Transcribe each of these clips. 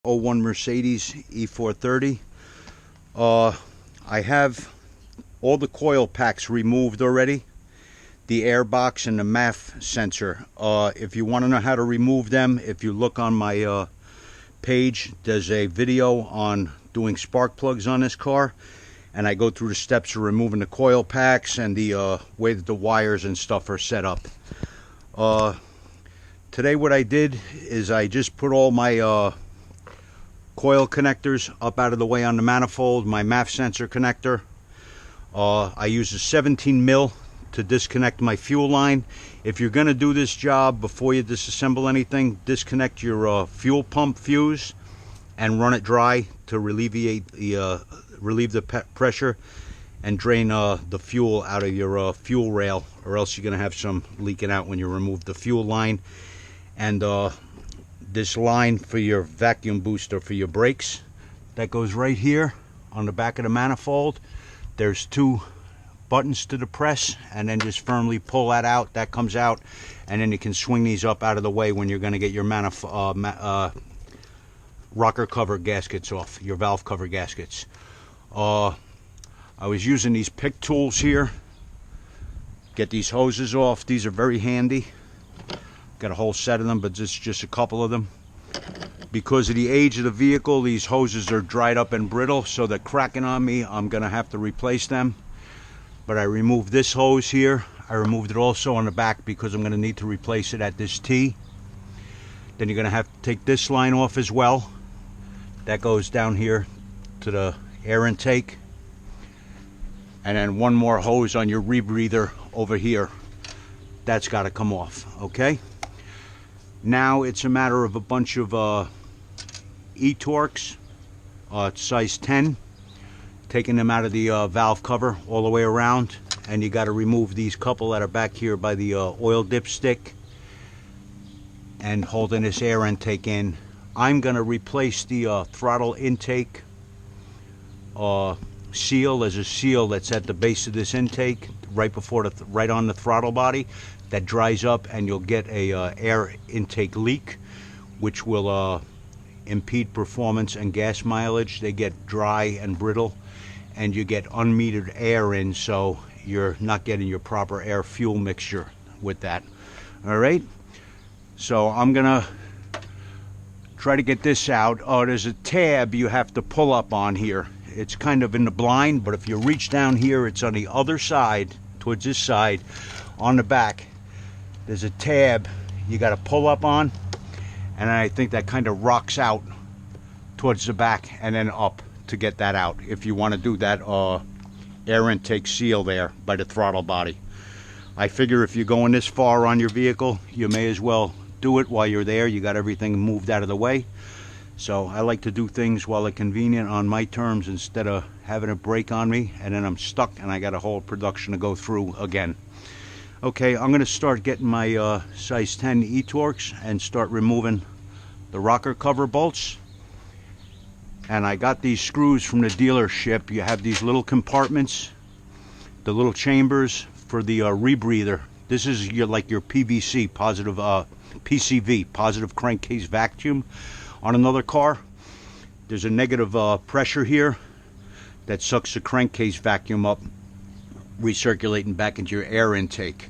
01 Mercedes E430. I have all the coil packs removed already, the air box and the MAF sensor. If you want to know how to remove them, if you look on my page, there's a video on doing spark plugs on this car, and I go through the steps of removing the coil packs and the way that the wires and stuff are set up. Today what I did is I just put all my coil connectors up out of the way on the manifold, my MAF sensor connector. I use a 17 mil to disconnect my fuel line. If you're going to do this job, before you disassemble anything, disconnect your fuel pump fuse and run it dry to relieve the pressure and drain the fuel out of your fuel rail, or else you're going to have some leaking out when you remove the fuel line. And this line for your vacuum booster for your brakes, that goes right here on the back of the manifold. There's two buttons to the press, and then just firmly pull that out. That comes out, and then you can swing these up out of the way when you're going to get your rocker cover gaskets off, your valve cover gaskets. I was using these pick tools here, get these hoses off. These are very handy. Got a whole set of them, but just a couple of them. Because of the age of the vehicle, these hoses are dried up and brittle, so they're cracking on me. I'm gonna have to replace them. But I removed this hose here. I removed it also on the back because I'm gonna need to replace it at this T. Then you're gonna have to take this line off as well. That goes down here to the air intake. And then one more hose on your rebreather over here. That's got to come off, okay? Now it's a matter of a bunch of E-Torques, size 10, taking them out of the valve cover all the way around, and you got to remove these couple that are back here by the oil dipstick and holding this air intake in. I'm going to replace the throttle intake seal. There's a seal that's at the base of this intake, right on the throttle body. That dries up, and you'll get a air intake leak, which will impede performance and gas mileage. They get dry and brittle, and you get unmetered air in, so you're not getting your proper air fuel mixture with that. All right, so I'm gonna try to get this out. There's a tab you have to pull up on here. It's kind of in the blind, but if you reach down here, it's on the other side, towards this side, on the back. There's a tab you got to pull up on, and I think that kind of rocks out towards the back and then up to get that out, if you want to do that air intake seal there by the throttle body. I figure if you're going this far on your vehicle, you may as well do it while you're there. You got everything moved out of the way. So I like to do things while they're convenient on my terms, instead of having a break on me and then I'm stuck and I got a whole production to go through again. Okay, I'm going to start getting my size 10 E-Torques and start removing the rocker cover bolts. And I got these screws from the dealership. You have these little compartments, the little chambers for the rebreather. This is like your PVC, positive PCV, positive crankcase vacuum. On another car, there's a negative pressure here that sucks the crankcase vacuum up, recirculating back into your air intake.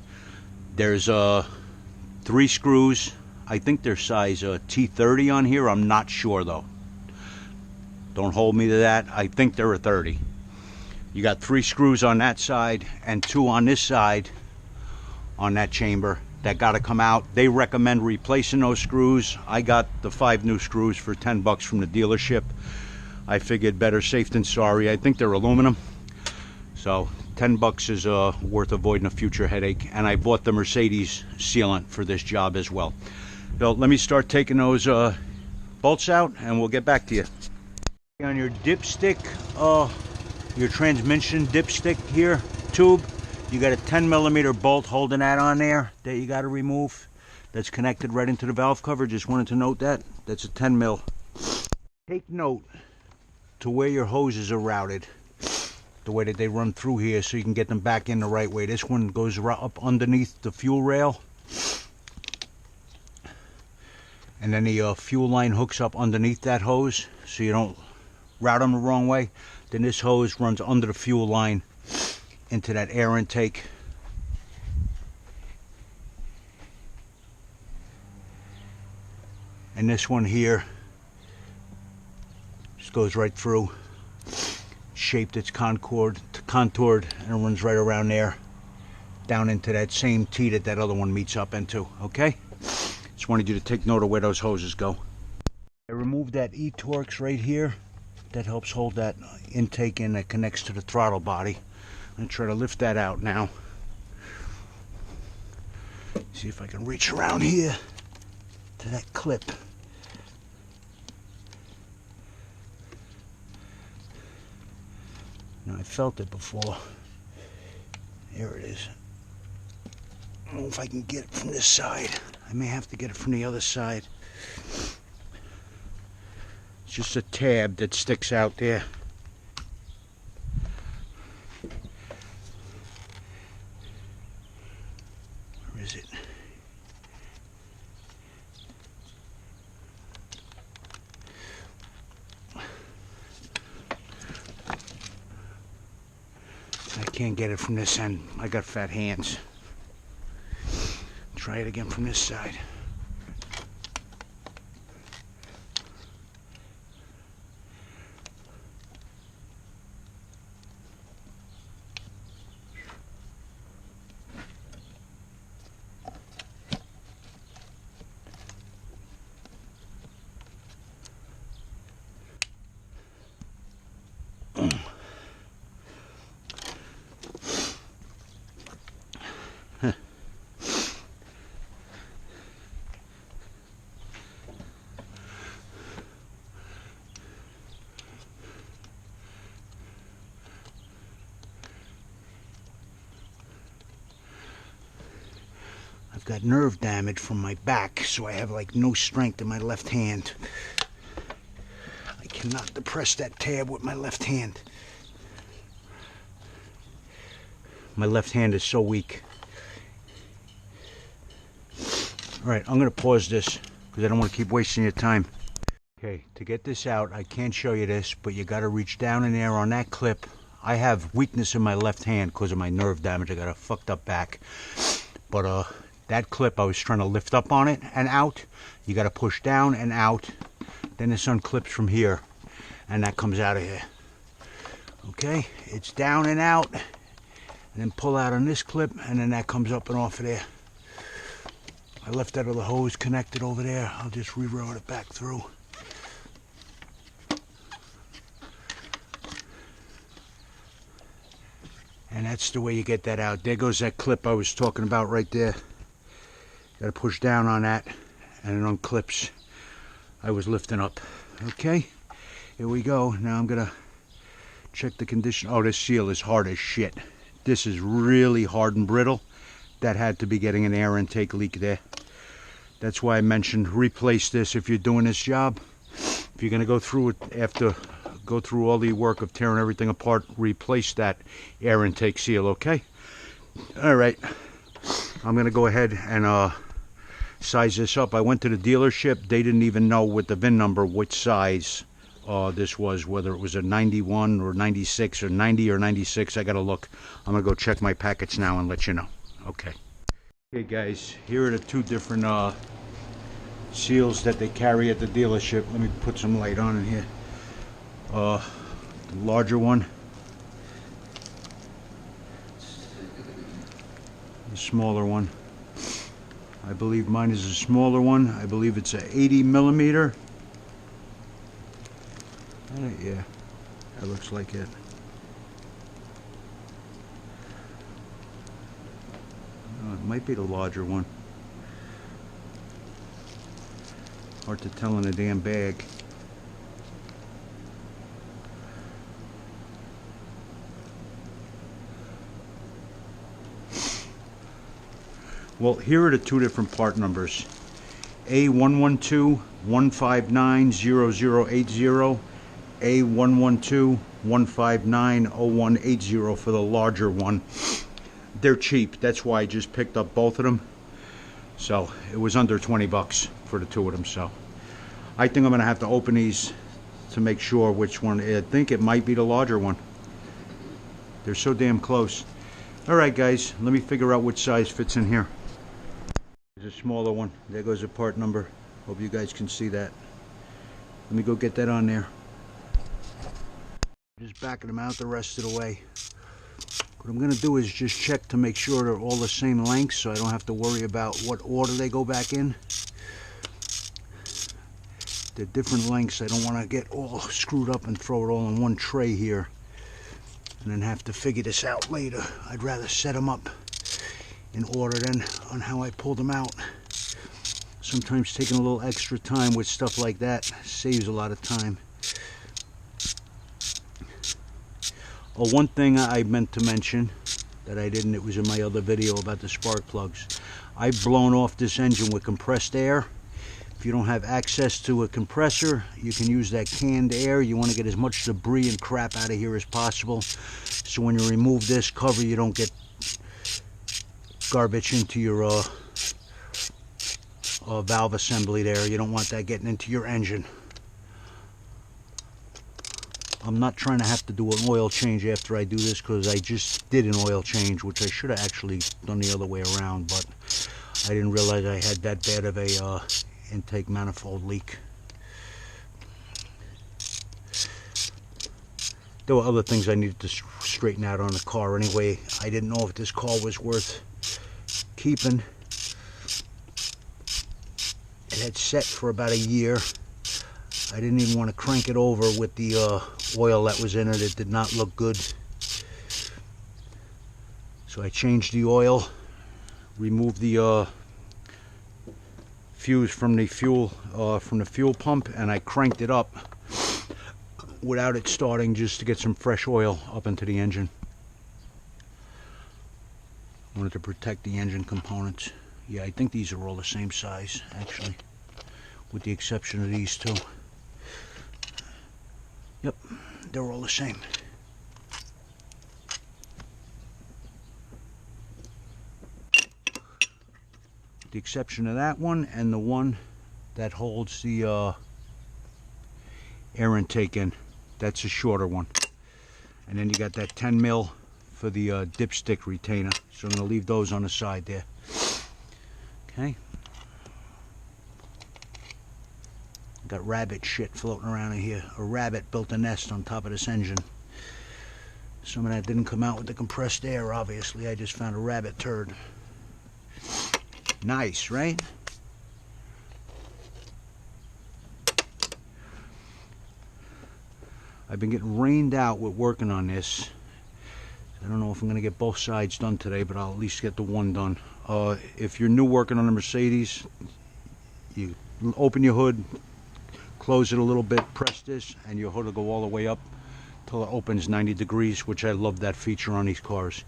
There's 3 screws. I think they're size T30 on here. I'm not sure though. Don't hold me to that. I think they're a 30. You got 3 screws on that side and 2 on this side on that chamber that got to come out. They recommend replacing those screws. I got the 5 new screws for 10 bucks from the dealership. I figured better safe than sorry. I think they're aluminum, so 10 bucks is worth avoiding a future headache. And I bought the Mercedes sealant for this job as well. So let me start taking those bolts out and we'll get back to you. On your dipstick, your transmission dipstick here, tube, you got a 10mm bolt holding that on there that you got to remove. That's connected right into the valve cover. Just wanted to note that. That's a 10 mil. Take note to where your hoses are routed, the way that they run through here, so you can get them back in the right way. This one goes up underneath the fuel rail, and then the fuel line hooks up underneath that hose so you don't route them the wrong way. Then this hose runs under the fuel line into that air intake. And this one here just goes right through, shaped, it's contoured, and it runs right around there, down into that same T that that other one meets up into, okay? Just wanted you to take note of where those hoses go. I removed that E-Torx right here. That helps hold that intake in that connects to the throttle body. I'm going to try to lift that out now. See if I can reach around here to that clip. Now, I felt it before. There it is. I don't know if I can get it from this side. I may have to get it from the other side. It's just a tab that sticks out there. Where is it? I can't get it from this end. I got fat hands. Try it again from this side. I've got nerve damage from my back, so I have like no strength in my left hand. I cannot depress that tab with my left hand. My left hand is so weak. Alright, I'm going to pause this because I don't want to keep wasting your time. Okay, to get this out, I can't show you this, but you got to reach down in there on that clip. I have weakness in my left hand because of my nerve damage. I got a fucked up back. But that clip, I was trying to lift up on it and out. You got to push down and out. Then this unclips from here, and that comes out of here. Okay, it's down and out, and then pull out on this clip, and then that comes up and off of there. I left that other hose connected over there. I'll just reroute it back through. And that's the way you get that out. There goes that clip I was talking about right there. Got to push down on that, and it unclips. I was lifting up. Okay, here we go. Now I'm gonna check the condition. Oh, this seal is hard as shit. This is really hard and brittle. That had to be getting an air intake leak there. That's why I mentioned replace this if you're doing this job. If you're gonna go through it go through all the work of tearing everything apart, replace that air intake seal. Okay. All right. I'm gonna go ahead and size this up. I went to the dealership. They didn't even know with the VIN number which size this was, whether it was a 91 or 96 or 90 or 96. I gotta look. I'm gonna go check my packets now and let you know. Okay. Okay guys, here are the two different seals that they carry at the dealership. Let me put some light on in here. The larger one, the smaller one. I believe mine is a smaller one. I believe it's a 80 millimeter. Yeah, that looks like it. It might be the larger one. Hard to tell in a damn bag. Well, here are the two different part numbers. A112-159-0080, A112-159-0180 for the larger one. They're cheap, that's why I just picked up both of them. So it was under 20 bucks for the two of them. So I think I'm going to have to open these to make sure which one. I think it might be the larger one. They're so damn close. Alright guys, let me figure out which size fits in here. There's a smaller one. There goes a part number. Hope you guys can see that. Let me go get that on there. Just backing them out the rest of the way. What I'm going to do is just check to make sure they're all the same length, so I don't have to worry about what order they go back in. They're different lengths. I don't want to get all screwed up and throw it all in one tray here and then have to figure this out later. I'd rather set them up in order than on how I pulled them out. Sometimes taking a little extra time with stuff like that saves a lot of time. Oh, one thing I meant to mention that I didn't, it was in my other video about the spark plugs. I've blown off this engine with compressed air. If you don't have access to a compressor, you can use that canned air. You want to get as much debris and crap out of here as possible. So when you remove this cover, you don't get garbage into your valve assembly there. You don't want that getting into your engine. I'm not trying to have to do an oil change after I do this, because I just did an oil change, which I should have actually done the other way around, but I didn't realize I had that bad of a intake manifold leak. There were other things I needed to straighten out on the car anyway. I didn't know if this car was worth keeping. It had set for about a year. I didn't even want to crank it over with the oil that was in it. It did not look good. So I changed the oil, removed the fuse from the fuel pump, and I cranked it up without it starting, just to get some fresh oil up into the engine. I wanted to protect the engine components. Yeah, I think these are all the same size, actually, with the exception of these two. Yep, they're all the same. The exception of that one and the one that holds the air intake in. That's a shorter one. And then you got that 10 mil for the dipstick retainer. So I'm going to leave those on the side there. Okay. Got rabbit shit floating around in here. A rabbit built a nest on top of this engine. Some of that didn't come out with the compressed air, obviously. I just found a rabbit turd. Nice, right? I've been getting rained out with working on this. I don't know if I'm going to get both sides done today, but I'll at least get the one done. If you're new working on a Mercedes, you open your hood, close it a little bit, press this, and your hood will go all the way up till it opens 90 degrees, which I love that feature on these cars.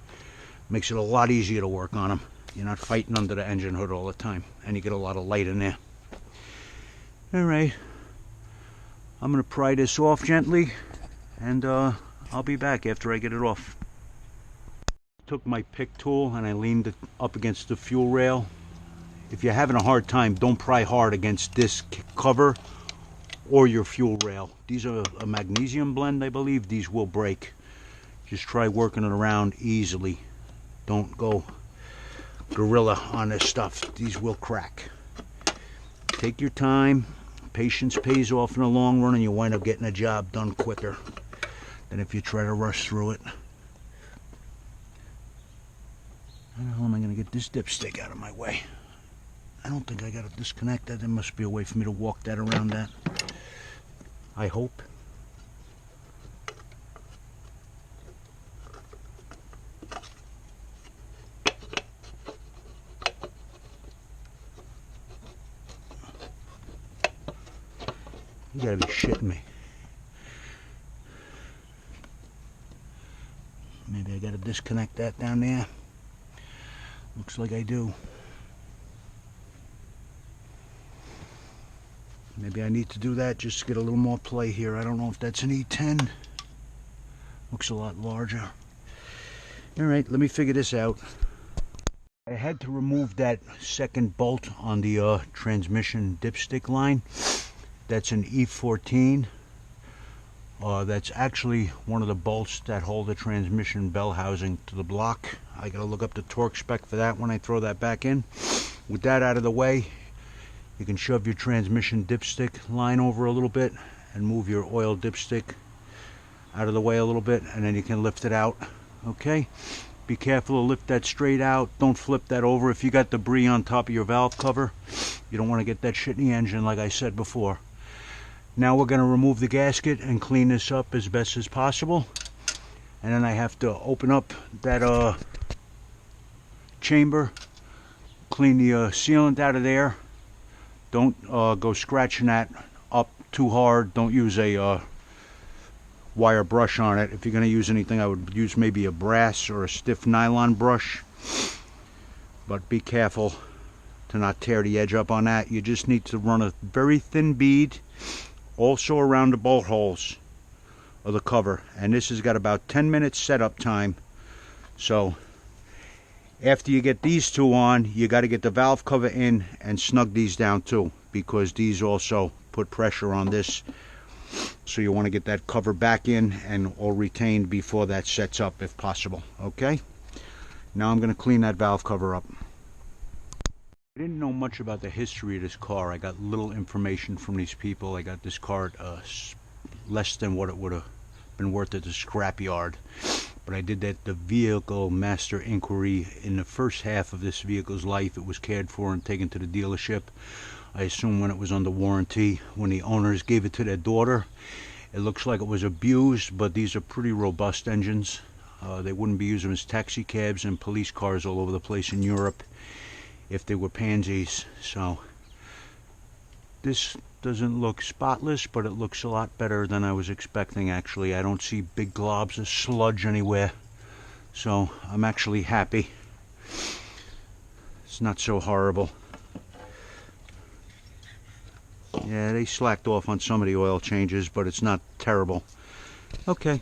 Makes it a lot easier to work on them. You're not fighting under the engine hood all the time, and you get a lot of light in there. Alright, I'm going to pry this off gently, and I'll be back after I get it off. Took my pick tool and I leaned it up against the fuel rail. If you're having a hard time, don't pry hard against this cover or your fuel rail. These are a magnesium blend, I believe. These will break. Just try working it around easily. Don't go gorilla on this stuff. These will crack. Take your time. Patience pays off in the long run, and you wind up getting a job done quicker than if you try to rush through it. How the hell am I going to get this dipstick out of my way? I don't think I got to disconnect that. There must be a way for me to walk that around that. I hope. You gotta be shitting me. Maybe I gotta disconnect that down there. Looks like I do. Maybe I need to do that just to get a little more play here. I don't know if that's an E10. Looks a lot larger. Alright, let me figure this out. I had to remove that second bolt on the transmission dipstick line. That's an E430. That's actually one of the bolts that hold the transmission bell housing to the block. I gotta look up the torque spec for that when I throw that back in. With that out of the way, you can shove your transmission dipstick line over a little bit and move your oil dipstick out of the way a little bit, and then you can lift it out. Okay, be careful to lift that straight out. Don't flip that over. If you got debris on top of your valve cover, you don't want to get that shit in the engine, like I said before. Now we're going to remove the gasket and clean this up as best as possible, and then I have to open up that chamber, clean the sealant out of there. Don't go scratching that up too hard. Don't use a wire brush on it. If you're going to use anything, I would use maybe a brass or a stiff nylon brush, but be careful to not tear the edge up on that. You just need to run a very thin bead also around the bolt holes of the cover, and this has got about 10 minutes setup time. So after you get these two on, you got to get the valve cover in and snug these down too, because these also put pressure on this. So you want to get that cover back in and all retained before that sets up if possible. Okay, now I'm going to clean that valve cover up. I didn't know much about the history of this car. I got little information from these people. I got this car at less than what it would have been worth at the scrapyard. But I did that the vehicle master inquiry in the first half of this vehicle's life. It was cared for and taken to the dealership. I assume when it was under warranty, when the owners gave it to their daughter. It looks like it was abused, but these are pretty robust engines. They wouldn't be using them as taxi cabs and police cars all over the place in Europe if they were pansies. So this doesn't look spotless, but it looks a lot better than I was expecting. Actually, I don't see big globs of sludge anywhere, so I'm actually happy. It's not so horrible. Yeah, they slacked off on some of the oil changes, but it's not terrible. Okay,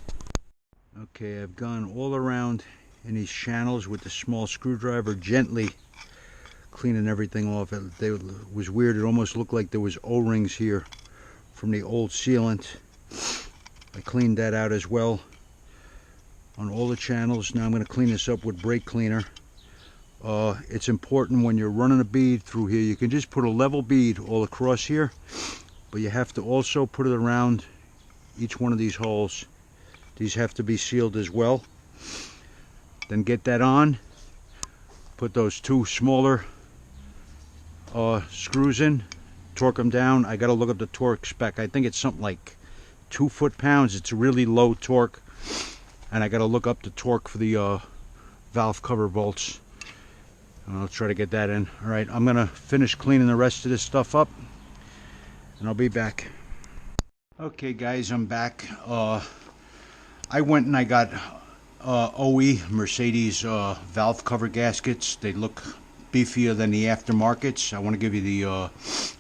I've gone all around in these channels with the small screwdriver, gently cleaning everything off. It was weird. It almost looked like there was O-rings here from the old sealant. I cleaned that out as well on all the channels. Now I'm going to clean this up with brake cleaner. It's important when you're running a bead through here, you can just put a level bead all across here, but you have to also put it around each one of these holes. These have to be sealed as well. Then get that on, put those two smaller screws in, torque them down. I got to look up the torque spec. I think it's something like 2 foot-pounds. It's a really low torque, and I got to look up the torque for the valve cover bolts. I'll try to get that in. All right, I'm gonna finish cleaning the rest of this stuff up, and I'll be back. Okay, guys, I'm back. I went and I got OE Mercedes valve cover gaskets. They look beefier than the aftermarkets. I want to give you the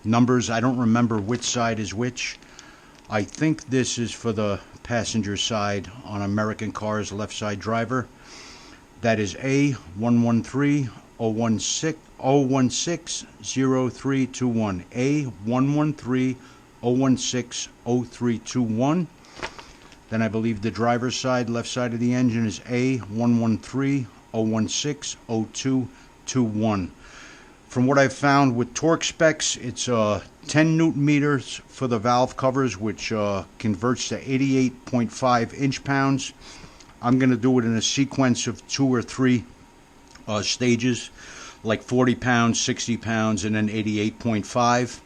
numbers. I don't remember which side is which. I think this is for the passenger side on American cars, left side driver. That is A113 016 0321. A113 016 0321. Then I believe the driver's side, left side of the engine, is A113 016 0221. From what I've found with torque specs, it's 10 Newton meters for the valve covers, which converts to 88.5 inch-pounds. I'm going to do it in a sequence of 2 or 3 stages, like 40 pounds, 60 pounds, and then 88.5.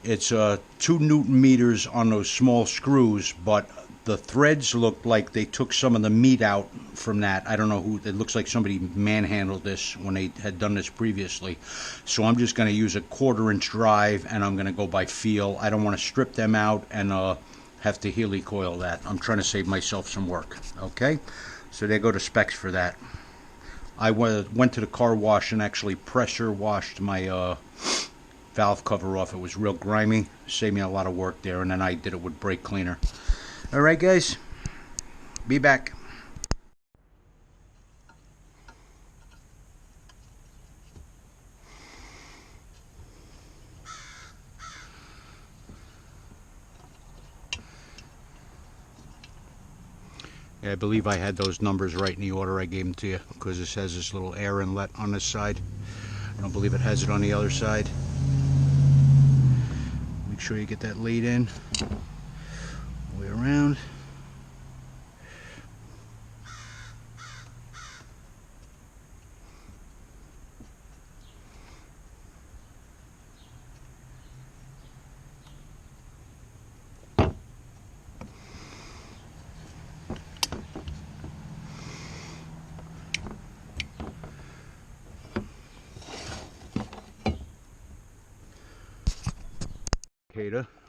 It's 2 Newton meters on those small screws, but the threads look like they took some of the meat out from that. I don't know who. It looks like somebody manhandled this when they had done this previously. So I'm just going to use a 1/4-inch drive, and I'm going to go by feel. I don't want to strip them out and have to helicoil that. I'm trying to save myself some work. Okay, so they go to Specs for that. I went to the car wash and actually pressure washed my valve cover off. It was real grimy. Saved me a lot of work there, and then I did it with brake cleaner. Alright, guys, be back. Yeah, I believe I had those numbers right in the order I gave them to you, because this has this little air inlet on this side. I don't believe it has it on the other side. Make sure you get that lead in, all the way around.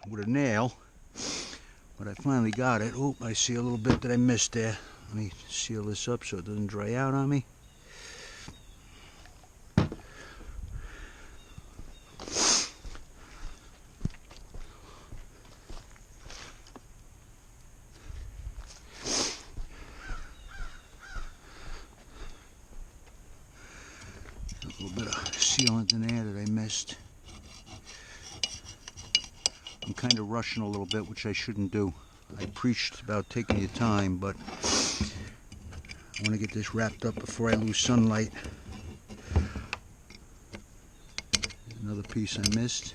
With a nail, but I finally got it. Oh, I see a little bit that I missed there. Let me seal this up so it doesn't dry out on me. A little bit of sealant in there that I missed. I'm kind of rushing a little bit, which I shouldn't do. I preached about taking your time, but I want to get this wrapped up before I lose sunlight. Another piece I missed.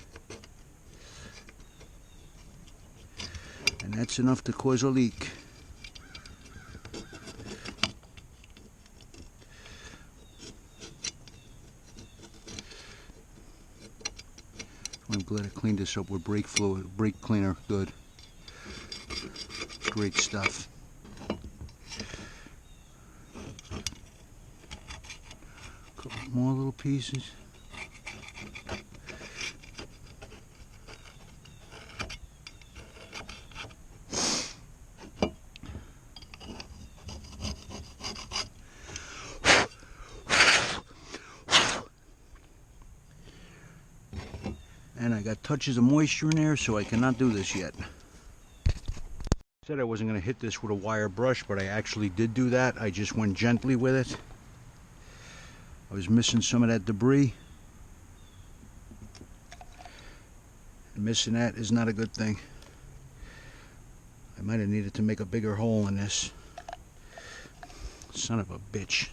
And that's enough to cause a leak. I'm glad I cleaned this up with brake fluid, brake cleaner. Good. Great stuff. Couple more little pieces. And I got touches of moisture in there, so I cannot do this yet. I said I wasn't going to hit this with a wire brush, but I actually did do that. I just went gently with it. I was missing some of that debris. And missing that is not a good thing. I might have needed to make a bigger hole in this. Son of a bitch.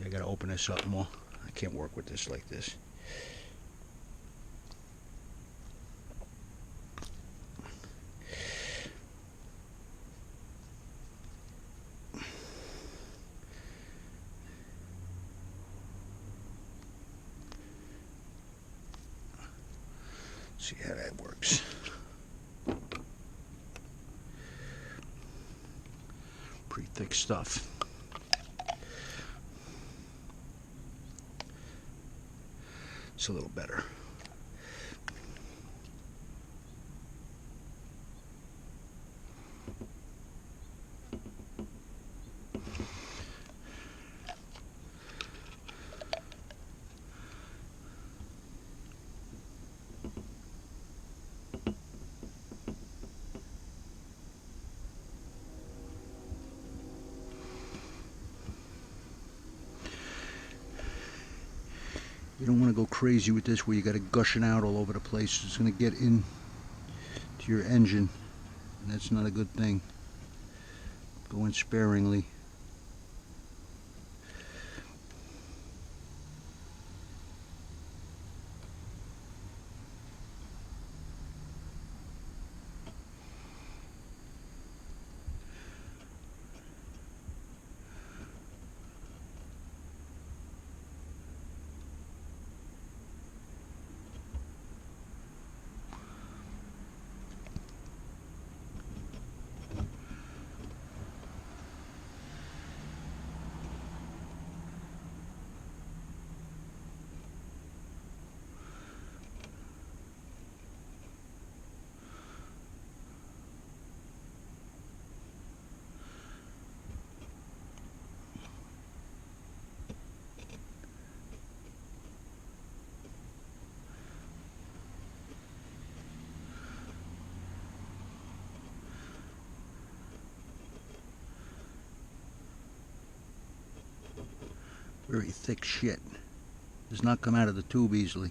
I gotta open this up more. I can't work with this like this. See how that works. Pretty thick stuff. It's a little better. You don't want to go crazy with this where you got it gushing out all over the place. It's going to get in to your engine, and that's not a good thing. Go in sparingly. Very thick shit. Does not come out of the tube easily.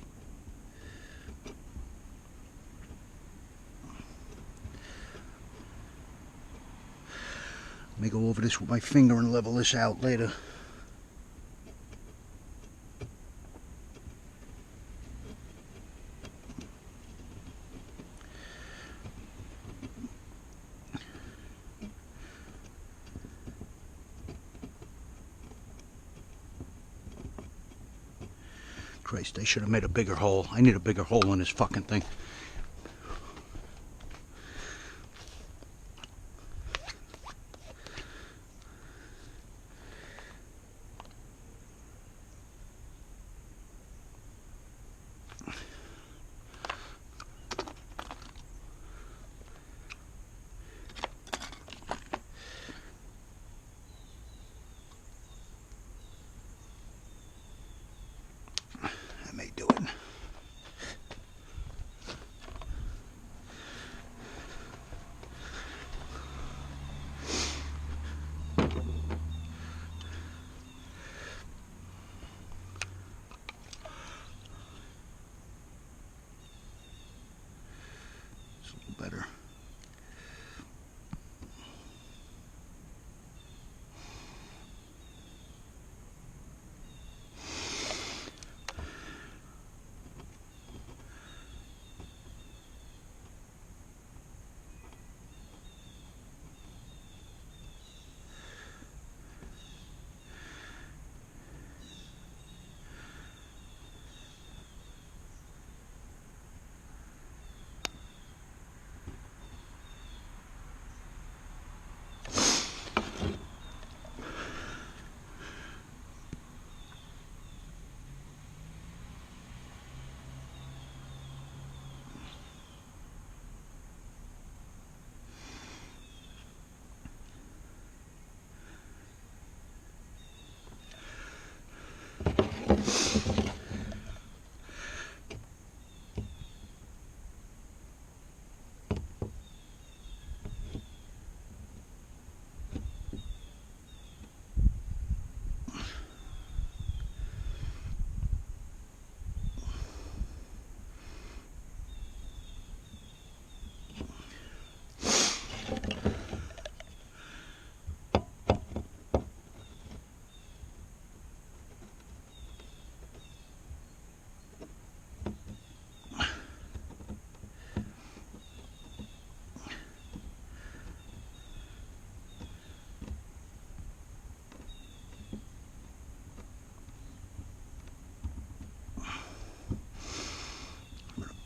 Let me go over this with my finger and level this out later. Christ, they should have made a bigger hole. I need a bigger hole in this fucking thing. That may do it. It's a little better.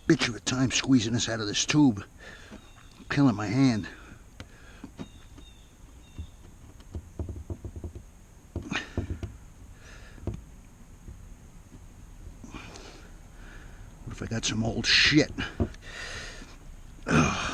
Bitch of a time squeezing this out of this tube. Killing my hand. What if I got some old shit? Ugh.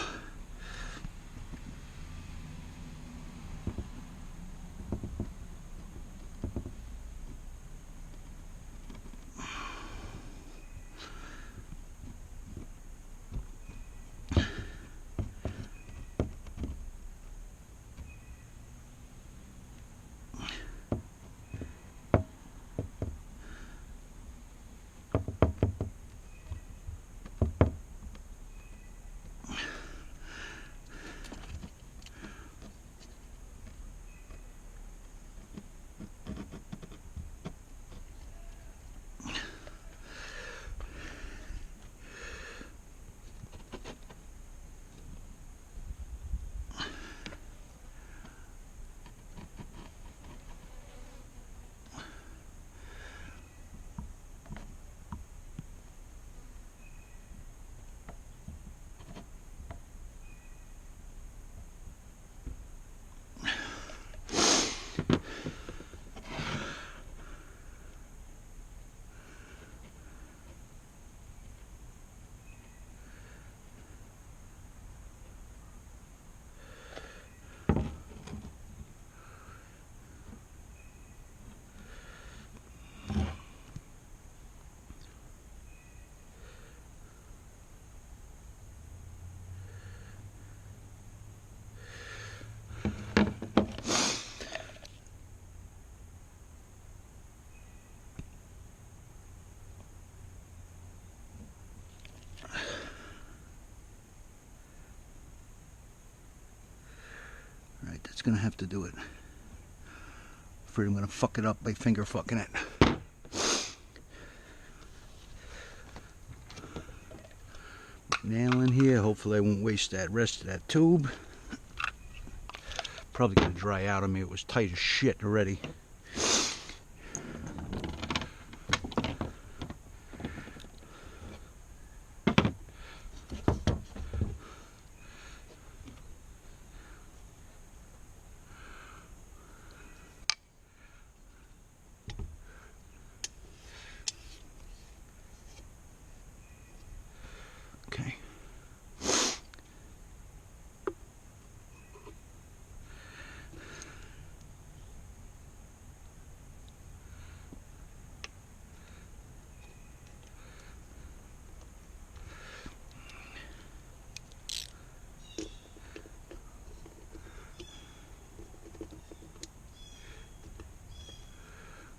It's gonna have to do it. Afraid I'm gonna fuck it up by finger fucking it. Nail in here. Hopefully I won't waste that rest of that tube. Probably gonna dry out on me. It was tight as shit already. Okay.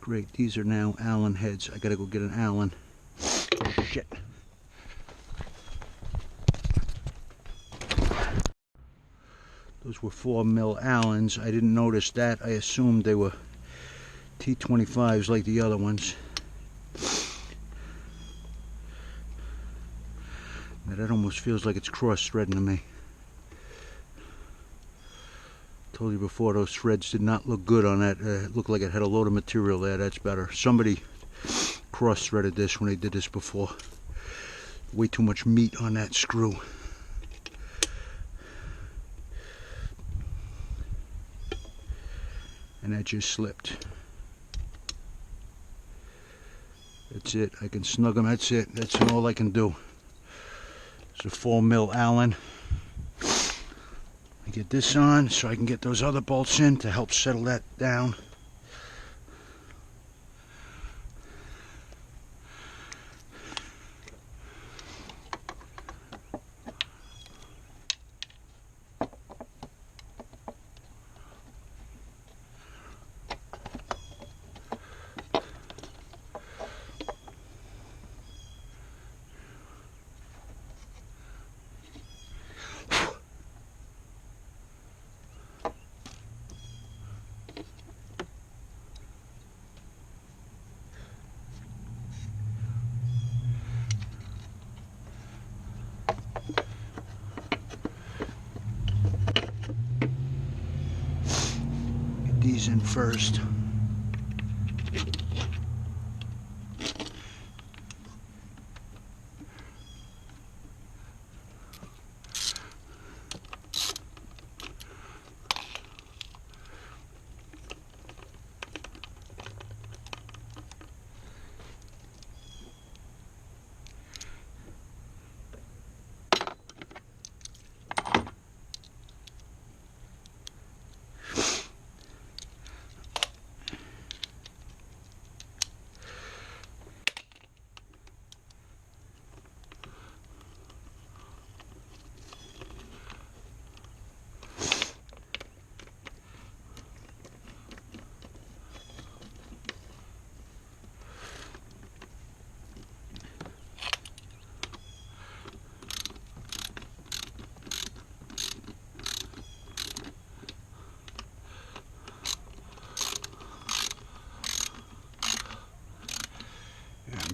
Great, these are now Allen heads. I gotta go get an Allen. Shit. Those were 4mm Allens. I didn't notice that. I assumed they were T25s like the other ones. Now that almost feels like it's cross-threading to me. Told you before, those threads did not look good on that. It looked like it had a load of material there. That's better. Somebody cross-threaded this when they did this before. Way too much meat on that screw. And that just slipped. That's it. I can snug them. That's it. That's all I can do. It's a 4mm Allen. I get this on so I can get those other bolts in to help settle that down. These in first.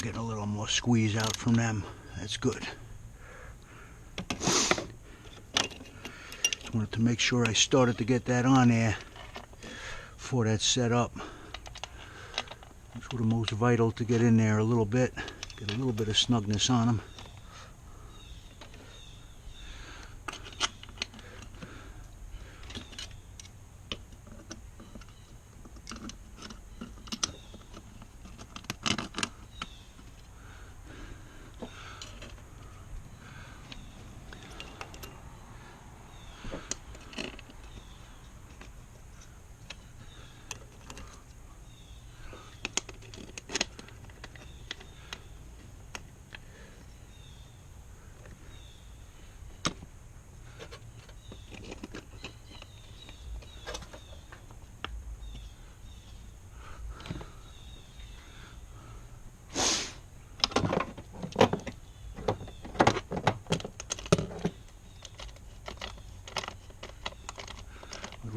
Getting a little more squeeze out from them. That's good. Just wanted to make sure I started to get that on there before that's set up. That's what the most vital, to get in there a little bit, get a little bit of snugness on them.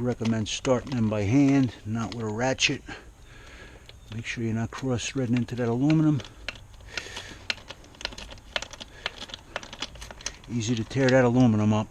recommend starting them by hand, not with a ratchet. Make sure you're not cross-threading into that aluminum. Easy to tear that aluminum up.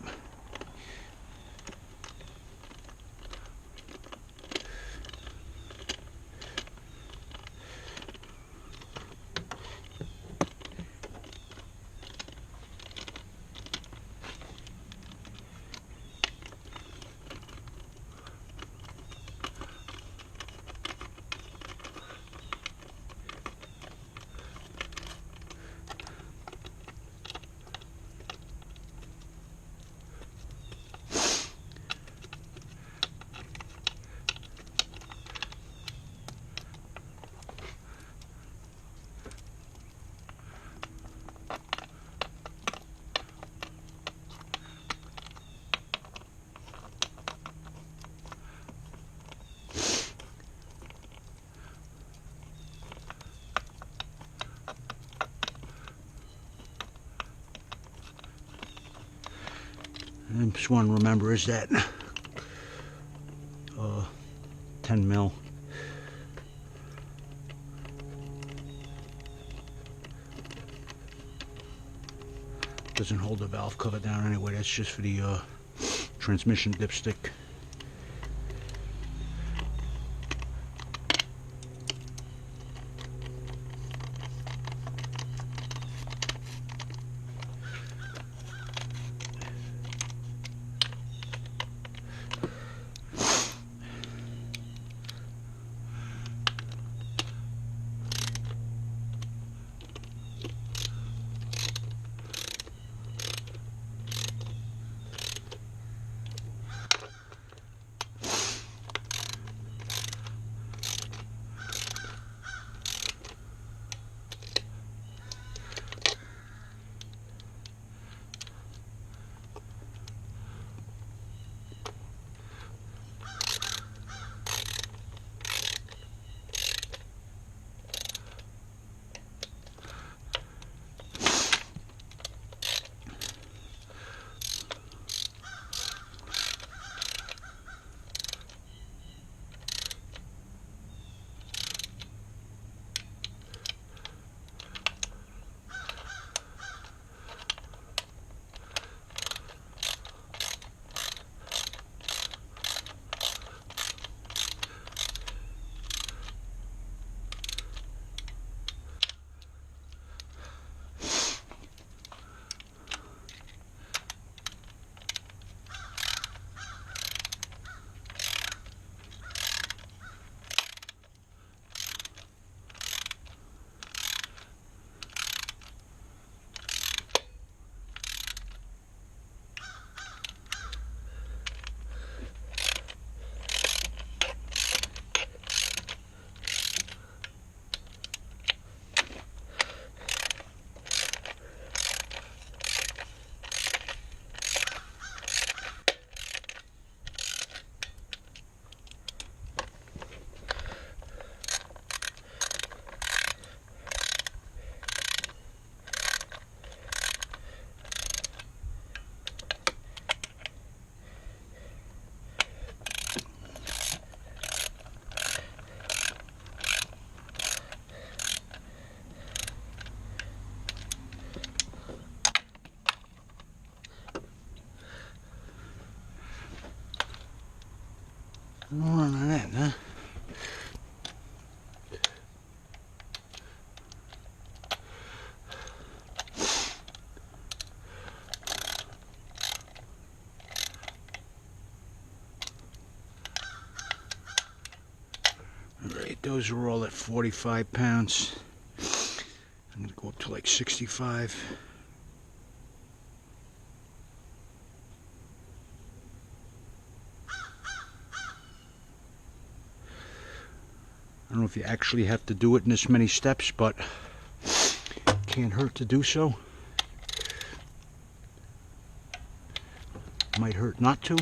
And just want to remember is that 10 mil. Doesn't hold the valve cover down anyway. That's just for the transmission dipstick. More on that, huh? Alright, those are all at 45 pounds. I'm gonna go up to like 65. I don't know if you actually have to do it in this many steps, but can't hurt to do so. Might hurt not to.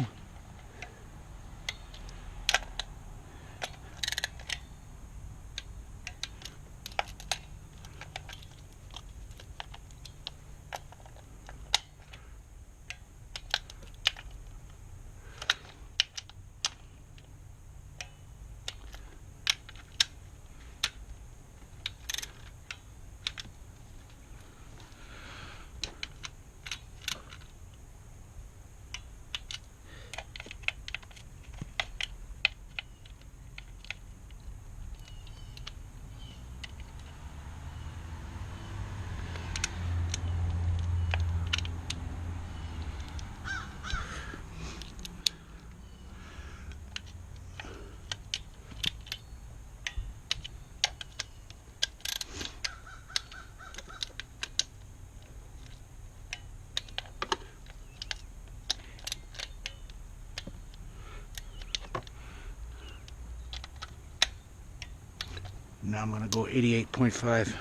Now I'm going to go 88.5.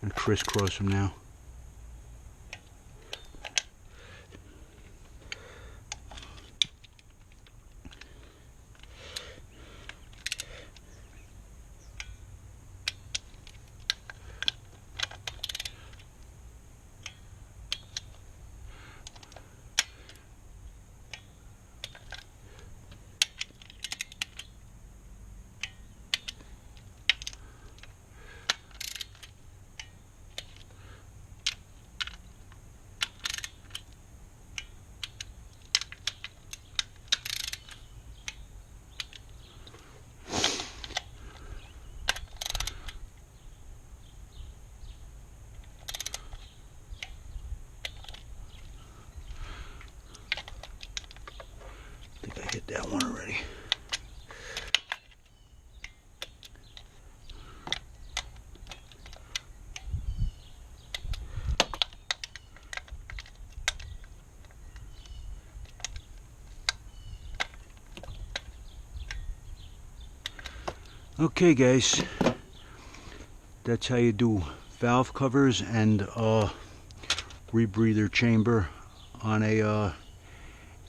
And crisscross them now. I think I hit that one already. Okay guys, that's how you do valve covers and rebreather chamber on a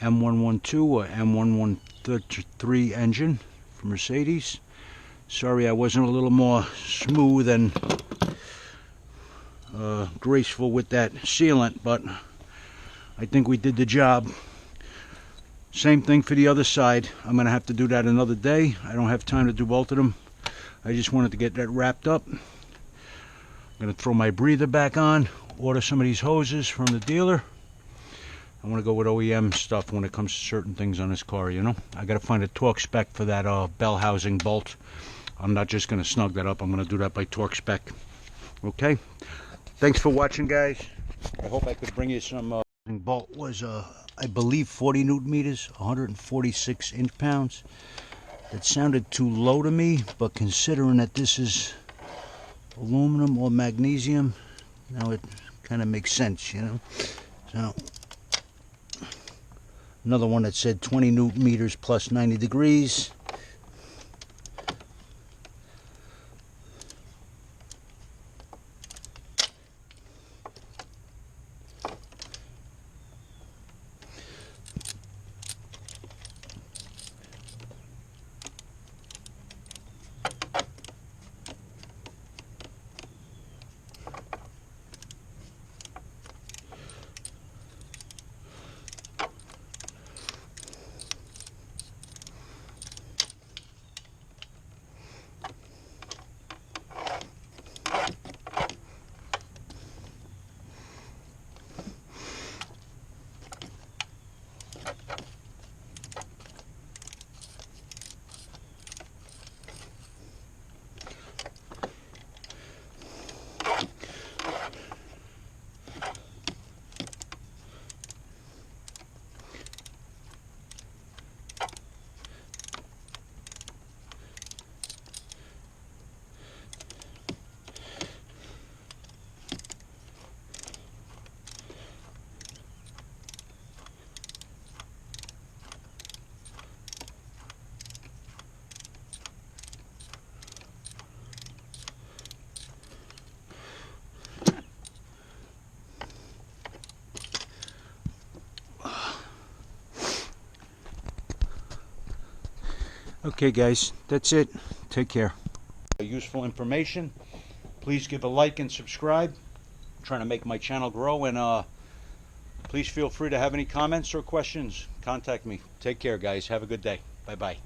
M112 or M113 engine from Mercedes. Sorry I wasn't a little more smooth and graceful with that sealant, but I think we did the job. Same thing for the other side. I'm going to have to do that another day. I don't have time to do both of them. I just wanted to get that wrapped up. I'm going to throw my breather back on, order some of these hoses from the dealer. I want to go with OEM stuff when it comes to certain things on this car, you know. I got to find a torque spec for that bell housing bolt. I'm not just going to snug that up. I'm going to do that by torque spec. Okay. Thanks for watching, guys. I hope I could bring you some. Bolt was, I believe, 40 Newton meters, 146 inch-pounds. That sounded too low to me, but considering that this is aluminum or magnesium, now it kind of makes sense, you know. So another one that said 20 Newton meters plus 90 degrees. Okay guys, that's it. Take care. Useful information. Please give a like and subscribe. I'm trying to make my channel grow, and please feel free to have any comments or questions. Contact me. Take care guys. Have a good day. Bye bye.